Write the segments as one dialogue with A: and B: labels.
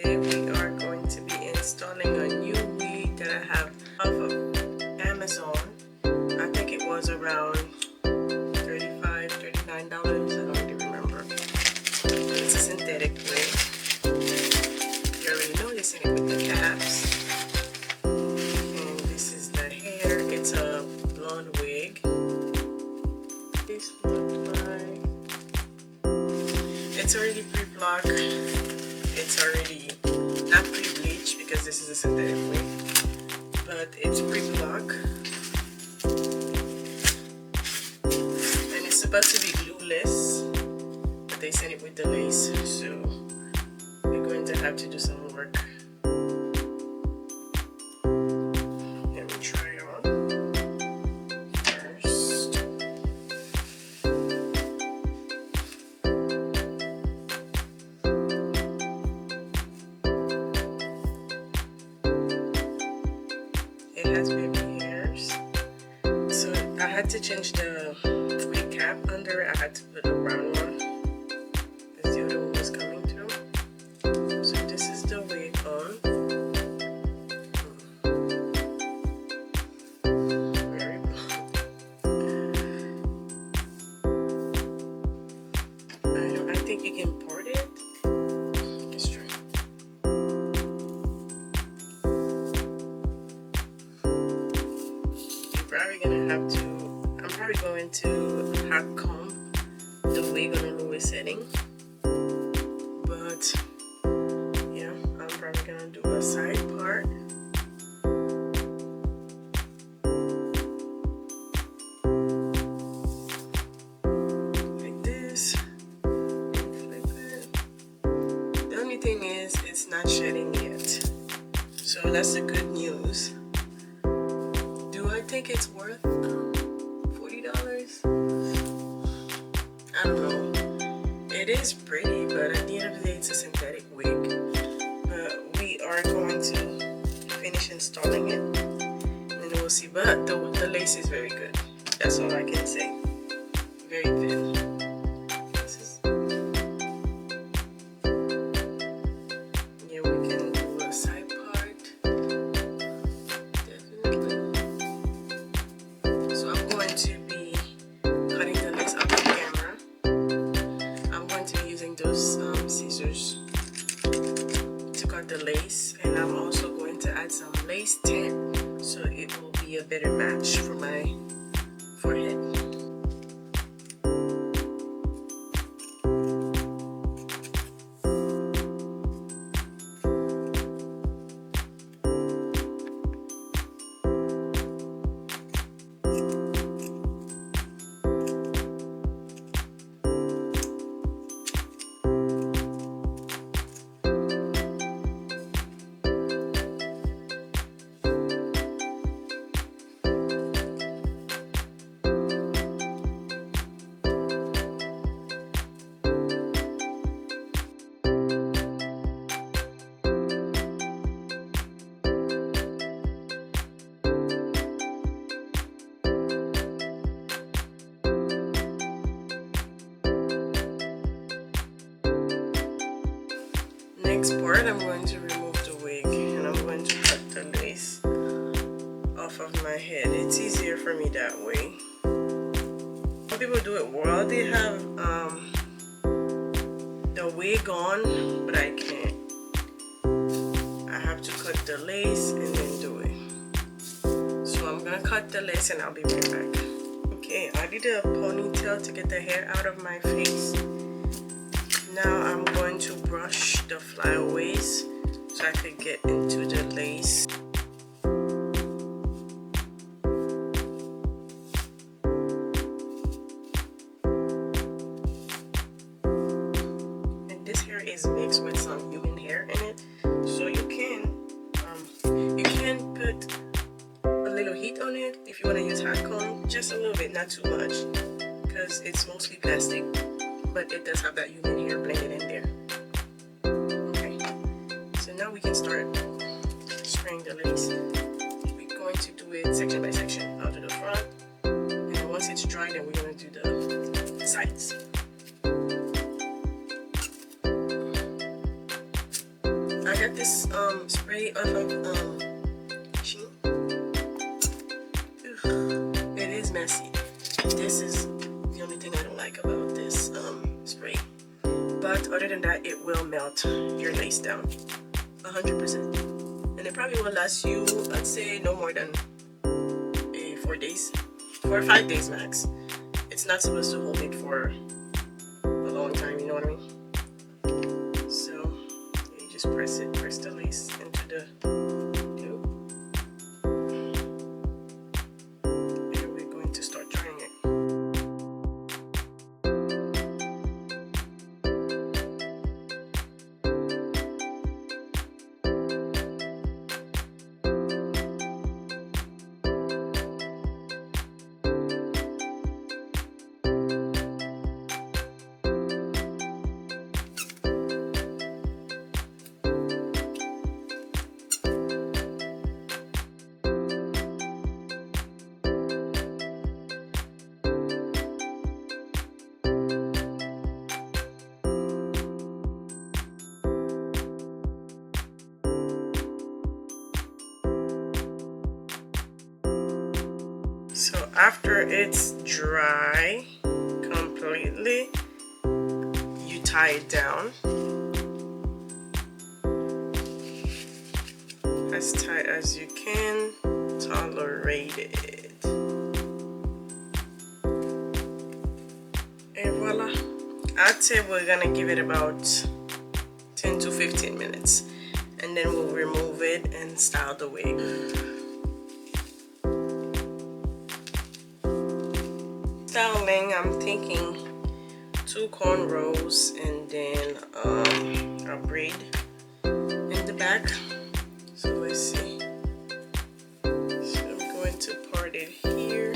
A: today we are going to be installing a new wig that I have off of Amazon. I think it was around $35, $39. I don't really remember. It's a synthetic wig. You already know this in it with the caps. And this is the hair. It's a blonde wig. This looks like it's already pre-blocked. It's already not pre-bleached because this is a synthetic wig, but it's pre-blocked and it's supposed to be glueless, but they sent it with the lace, so we're going to have to do some work. Let me try it on first. It has baby hairs, so I had to change the wig cap under it. I had to put a brown one because the other one was coming through. So this is the wig on. Very blonde. I think you can part it. Let's try. I'm probably going to hot comb the wig on a lower setting, but yeah, I'm probably gonna do a side part. Like this, and flip it. The only thing is it's not shedding yet, so that's the good news. Do I think it's worth $40? I don't know. It is pretty, but at the end of the day, it's a synthetic wig. But we are going to finish installing it, and then we'll see. But the lace is very good. That's all I can say. Very thin. Yeah, we can do a side part. So I'm going to be cutting the lace off the camera. I'm going to be using those scissors to cut the lace, and I'm also going to add some lace tint so it will be a better match for my forehead. Next part, I'm going to remove the wig and I'm going to cut the lace off of my head. It's easier for me that way. Some people do it while they have the wig on, but I can't. I have to cut the lace and then do it. So I'm gonna cut the lace and I'll be right back. Okay, I did a ponytail to get the hair out of my face. Now I'm going to brush the flyaways so I could get into the lace. And this hair is mixed with some human hair in it, so you can put a little heat on it if you want to use hot comb, just a little bit, not too much, because it's mostly plastic. But it does have that human hair blended in there. Okay, so now we can start spraying the lace. We're going to do it section by section. I'll do the front, and once it's dry, then we're going to do the sides. got this spray off of Shein. It is messy. This is the only thing I don't like about this spray. But other than that, it will melt your lace down 100%. And it probably will last you, I'd say, no more than 4 days. 4 or 5 days max. It's not supposed to hold it for a long time, you know what I mean? So you just press the lace into the tube. And we're going to start drying it. So after it's dry completely, you tie it down as tight as you can tolerate it. And voila. I'd say we're gonna give it about 10 to 15 minutes, and then we'll remove it and style the wig. Styling, I'm thinking 2 cornrows and then a braid in the back. So let's see. So I'm going to part it here.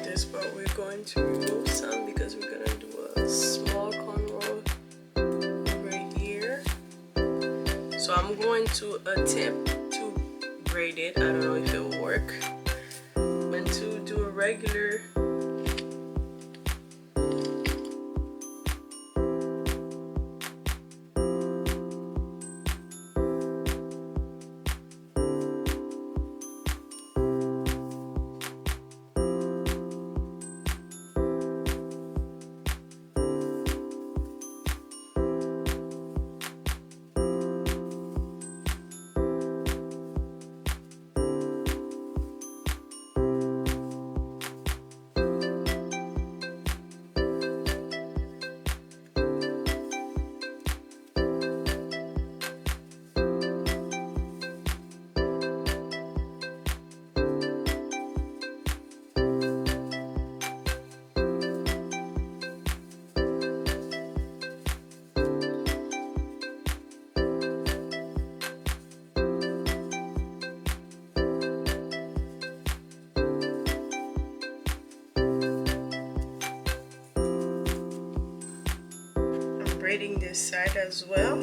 A: This part we're going to remove some because we're going to do a small cornrow right here. So I'm going to attempt to braid it. I don't know if it will work. And to do a regular braiding this side as well.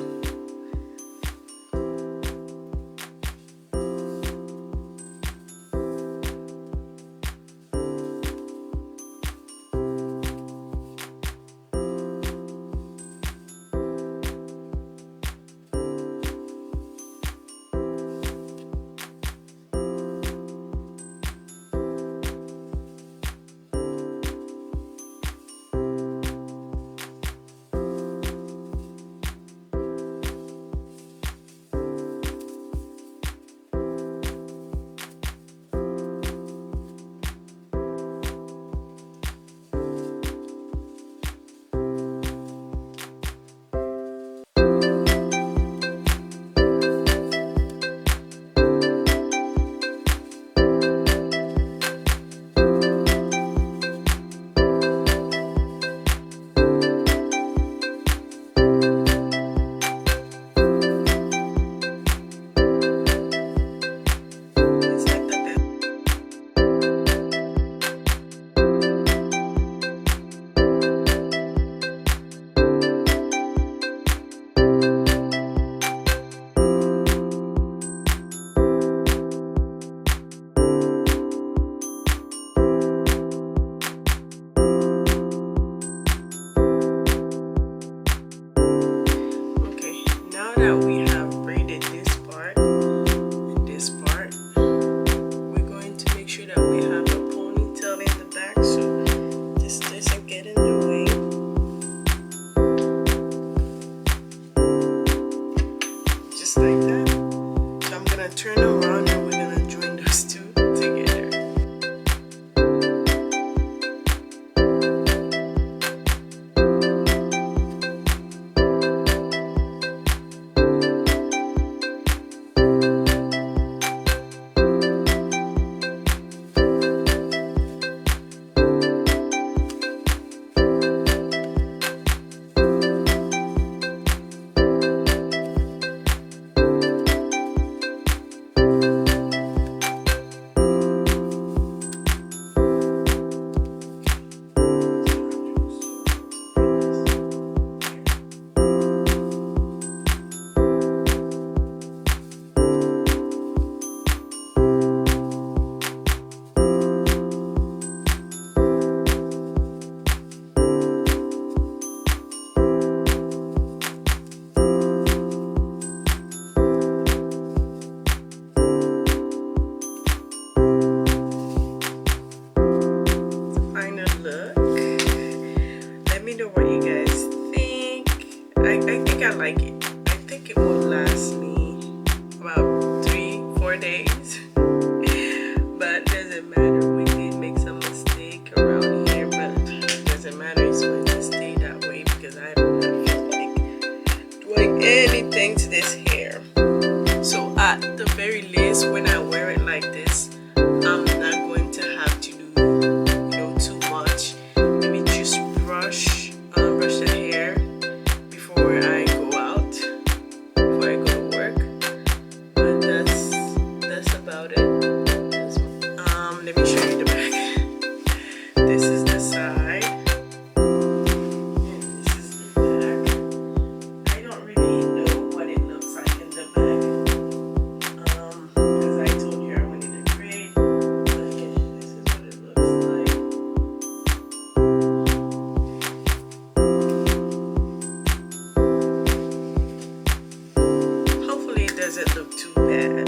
A: turn around and we're gonna join those two together. I like it. I think it will last me about 3-4 days. But doesn't matter. We did make some mistake around here, but it doesn't matter. It's going to stay that way because I do not feel like doing anything to this hair. So at the very least, when I wear it like this, I'm not going to have to do too much. Maybe just brush the hair before I go out, before I go to work. But that's about it. Let me show you the back. This is the side, and this is the back. I don't really know what it looks like in the back, because I told you I wanted to create. But yeah, this is what it looks like. Hopefully it doesn't look too bad.